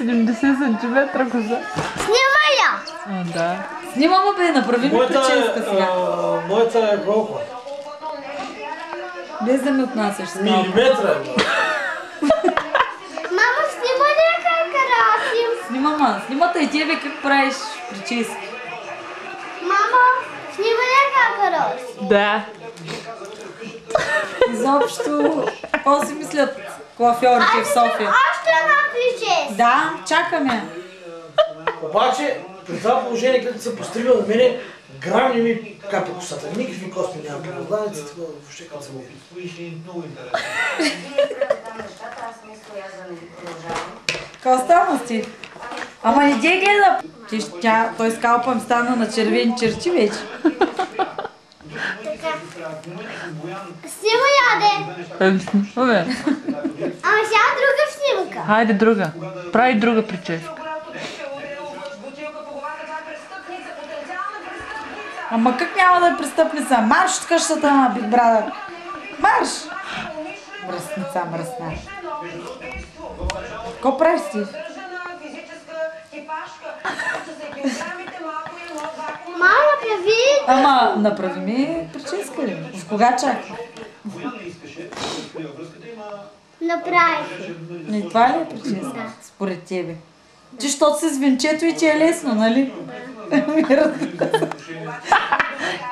70 см коза. Снимай я! Да. Снимаме бе, направи ми прическа сега. Моята е колко? Без да ми отнасяш с малко. Милиметра. Мама, снимай ли как красим? Снимата и тебе как правиш прически. Мама, снимай ли как красим? Да. Изобщо, какво си мислят коафьорите в София? Още една прическа. Да, чакаме. Обаче, при това положение, където се постригал на мене, грам не ми капа косата. Никакви косми няма. Преобладаницата, въобще като съм Какво стана си? Ама не дей гледа. Той скалпа им стана на червени черти вече. Снимай яде. Снимаме. Ама сега друга снимка. Хайде друга. Прави друга прическа. Ама как няма да е престъпница? Марш от къщата на Big Brother. Марш! Мръсница, мръсна. Какво правиш ти? Мама, направи. Ама направи ми прическа ли? С кога чака? Направих. И това ли е прическа? Според тебе. Ти, щото си с венчето и ти е лесно, нали?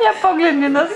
Я погледни нас.